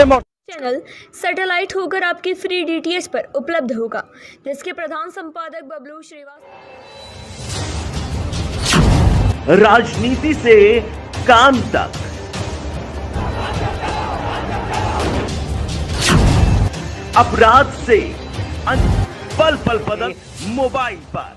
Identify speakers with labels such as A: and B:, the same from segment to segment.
A: Channel satellite होकर आपके free DTH पर उपलब्ध होगा, जिसके प्रधान संपादक बबलू श्रीवास्तव।
B: राजनीति से काम तक, अपराध से पल पल पल मोबाइल पर।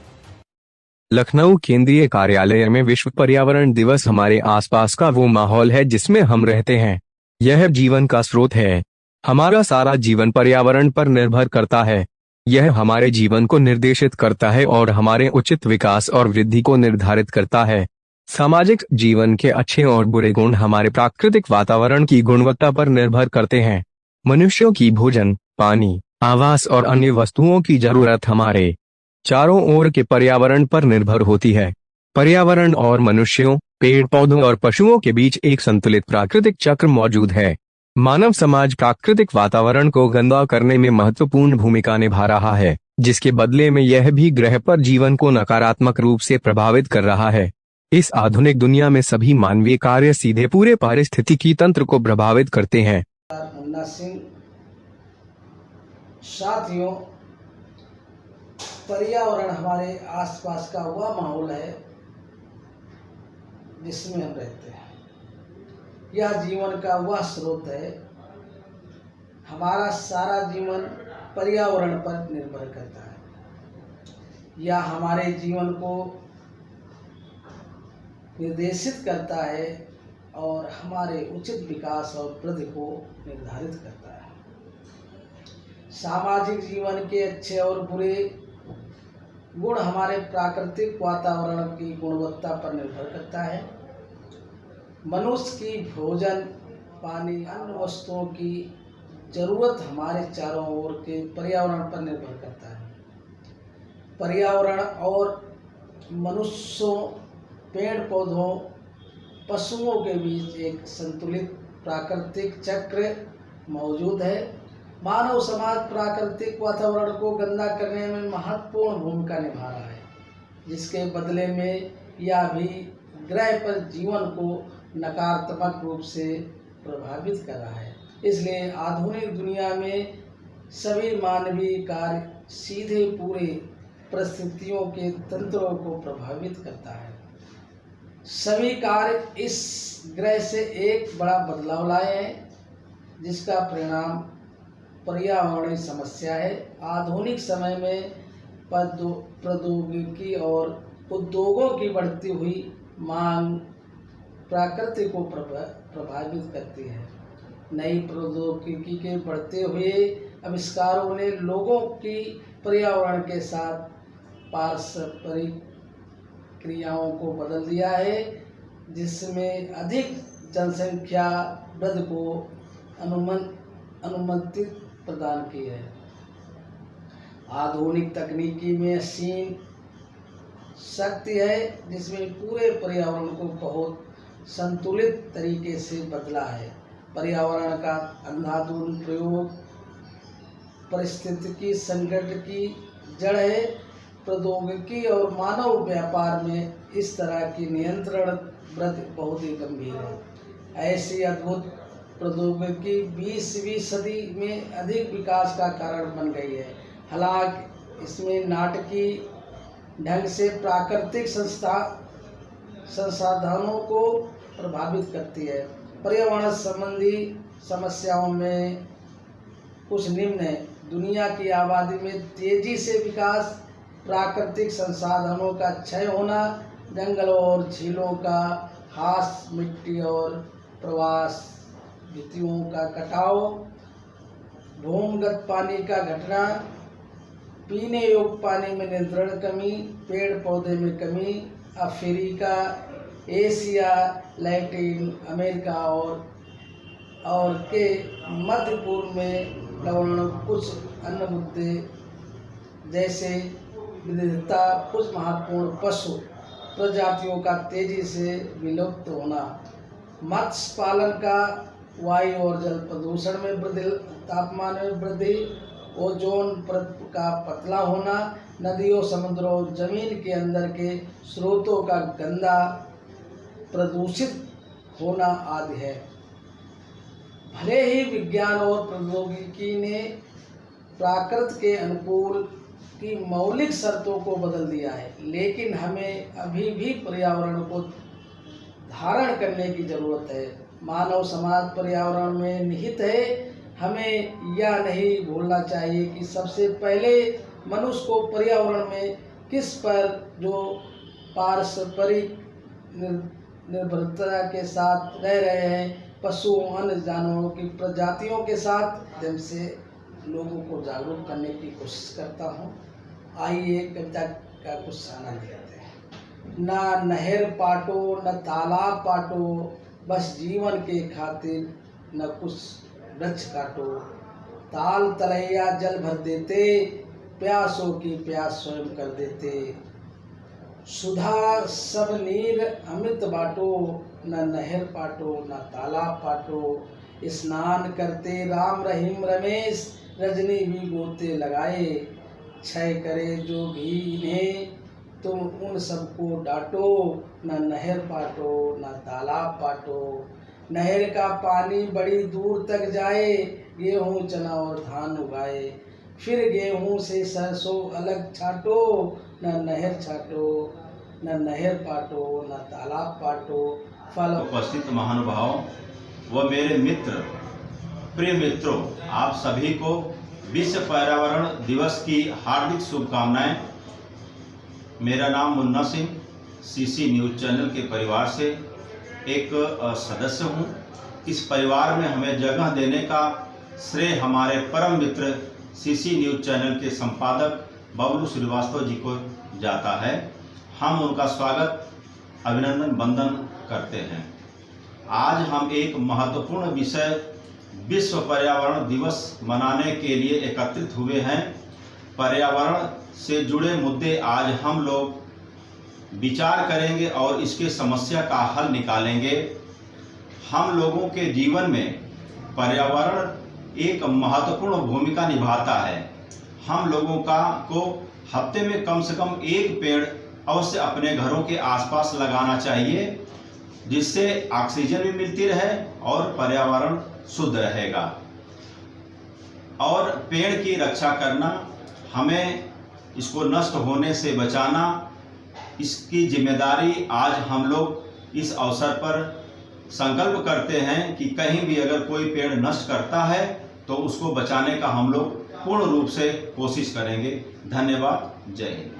C: लखनऊ केंद्रीय कार्यालय में विश्व पर्यावरण दिवस हमारे आसपास का वो माहौल है जिसमें हम रहते हैं। यह जीवन का स्रोत है। हमारा सारा जीवन पर्यावरण पर निर्भर करता है। यह हमारे जीवन को निर्देशित करता है और हमारे उचित विकास और वृद्धि को निर्धारित करता है। सामाजिक जीवन के अच्छे और बुरे गुण हमारे प्राकृतिक वातावरण की गुणवत्ता पर निर्भर करते हैं। मनुष्यों की भोजन, पानी, आवास और अन्य वस्तुओं की जरूरत हमारे चारों ओर के पर्यावरण पर निर्भर होती है। पर्यावरण और मनुष्यों, पेड़ पौधों और पशुओं के बीच एक संतुलित प्राकृतिक चक्र मौजूद है। मानव समाज प्राकृतिक वातावरण को गंदा करने में महत्वपूर्ण भूमिका निभा रहा है, जिसके बदले में यह भी ग्रह पर जीवन को नकारात्मक रूप से प्रभावित कर रहा है। इस आधुनिक दुनिया में सभी मानवीय कार्य सीधे पूरे पारिस्थितिकी तंत्र को प्रभावित करते हैं।
D: मुन्ना सिंह, साथियों, पर्यावरण हमारे आसपास का वह माहौल है जिसमें हम रहते हैं। यह जीवन का वह स्रोत है। हमारा सारा जीवन पर्यावरण पर निर्भर करता है। यह हमारे जीवन को निर्देशित करता है और हमारे उचित विकास और वृद्धि को निर्धारित करता है। सामाजिक जीवन के अच्छे और बुरे गुण हमारे प्राकृतिक वातावरण की गुणवत्ता पर निर्भर करता है। मनुष्य की भोजन, पानी, अन्य वस्तुओं की जरूरत हमारे चारों ओर के पर्यावरण पर निर्भर करता है। पर्यावरण और मनुष्यों, पेड़ पौधों, पशुओं के बीच एक संतुलित प्राकृतिक चक्र मौजूद है। मानव समाज प्राकृतिक वातावरण को गंदा करने में महत्वपूर्ण भूमिका निभा रहा है, जिसके बदले में यह भी ग्रह पर जीवन को नकारात्मक रूप से प्रभावित कर रहा है। इसलिए आधुनिक दुनिया में सभी मानवीय कार्य सीधे पूरे परिस्थितियों के तंत्रों को प्रभावित करता है। सभी कार्य इस ग्रह से एक बड़ा बदलाव लाए हैं, जिसका परिणाम पर्यावरणीय समस्या है। आधुनिक समय में प्रौद्योगिकी और उद्योगों की बढ़ती हुई मांग प्रकृति को प्रभावित करती है। नई प्रौद्योगिकी के बढ़ते हुए आविष्कारों ने लोगों की पर्यावरण के साथ पारस्परिक क्रियाओं को बदल दिया है, जिसमें अधिक जनसंख्या वृद्धि को अनुमति प्रदान की है। आधुनिक तकनीकी में असीम शक्ति है, जिसमें पूरे पर्यावरण को बहुत संतुलित तरीके से बदला है। पर्यावरण का अंधाधुंध प्रयोग पारिस्थितिकी संकट की जड़ है। प्रौद्योगिकी और मानव व्यापार में इस तरह की नियंत्रण वृद्धि बहुत ही गंभीर है। ऐसी अद्भुत प्रौद्योगिकी 20वीं सदी में अधिक विकास का कारण बन गई है। हालांकि इसमें नाटकीय ढंग से प्राकृतिक संसाधनों को प्रभावित करती है। पर्यावरण संबंधी समस्याओं में कुछ निम्न है। दुनिया की आबादी में तेजी से विकास, प्राकृतिक संसाधनों का क्षय होना, जंगलों और झीलों का ह्रास, मिट्टी और प्रवास भित्तियों का कटाव, भूमिगत पानी का घटना, पीने योग्य पानी में निरंतर कमी, पेड़ पौधे में कमी, अफ्रीका, एशिया, लैटिन अमेरिका और के मध्य पूर्व में लवण, कुछ अन्य मुद्दे जैसे विविधता, कुछ महत्वपूर्ण पशु प्रजातियों का तेजी से विलुप्त होना, मत्स्य पालन का, वायु और जल प्रदूषण में वृद्धि, तापमान में वृद्धि, ओजोन परत का पतला होना, नदियों, समुद्रों और जमीन के अंदर के स्रोतों का गंदा प्रदूषित होना आदि है। भले ही विज्ञान और प्रौद्योगिकी ने प्राकृत के अनुकूल की मौलिक शर्तों को बदल दिया है, लेकिन हमें अभी भी पर्यावरण को धारण करने की जरूरत है। मानव समाज पर्यावरण में निहित है। हमें यह नहीं भूलना चाहिए कि सबसे पहले मनुष्य को पर्यावरण में किस पर जो पारस्परिक निर्भरता के साथ रह रहे हैं, पशुओं अन्य जानवरों की प्रजातियों के साथ, जैसे लोगों को जागरूक करने की कोशिश करता हूँ। आइए कविता का कुछ आनंद लेते हैं। ना नहर पाटो न तालाब पाटो, बस जीवन के खातिर न कुछ वृक्ष काटो। ताल तलैया जल भर देते, प्यासों की प्यास स्वयं कर देते। सुधा सब नीर अमृत बाटो, न नहर पाटो न तालाब पाटो। स्नान करते राम रहीम रमेश, रजनी भी गोते लगाए। क्षय करे जो भी इन्हें, तुम उन सबको डांटो। न नहर पाटो न तालाब पाटो। नहर का पानी बड़ी दूर तक जाए, गेहूँ चना और धान उगाए। फिर गेहूँ से सरसों अलग छाटो, न नहर छाटो न नहर पाटो न तालाब पाटो। फल
E: उपस्थित महानुभाव व मेरे मित्र, प्रिय मित्रों, आप सभी को विश्व पर्यावरण दिवस की हार्दिक शुभकामनाएं। मेरा नाम Munna Singh, CC news channel के परिवार से एक सदस्य हूं। इस परिवार में हमें जगह देने का श्रेय हमारे परम मित्र सीसी न्यूज़ चैनल के संपादक बबलू श्रीवास्तव जी को जाता है। हम उनका स्वागत, अभिनंदन, वंदन करते हैं। आज हम एक महत्वपूर्ण विषय विश्व पर्यावरण दिवस मनाने के लिए एकत्रित हुए हैं। पर्यावरण से जुड़े मुद्दे आज हम लोग विचार करेंगे और इसके समस्या का हल निकालेंगे। हम लोगों के जीवन में पर्यावरण एक महत्वपूर्ण भूमिका निभाता है। हम लोगों को हफ्ते में कम से कम एक पेड़ अवश्य अपने घरों के आसपास लगाना चाहिए, जिससे ऑक्सीजन भी मिलती रहे और पर्यावरण शुद्ध रहेगा। और पेड़ की रक्षा करना, हमें इसको नष्ट होने से बचाना, इसकी जिम्मेदारी आज हम लोग इस अवसर पर संकल्प करते हैं कि कहीं भी अगर कोई पेड़ नष्ट करता है तो उसको बचाने का हम लोग पूर्ण रूप से कोशिश करेंगे। धन्यवाद। जय हिंद।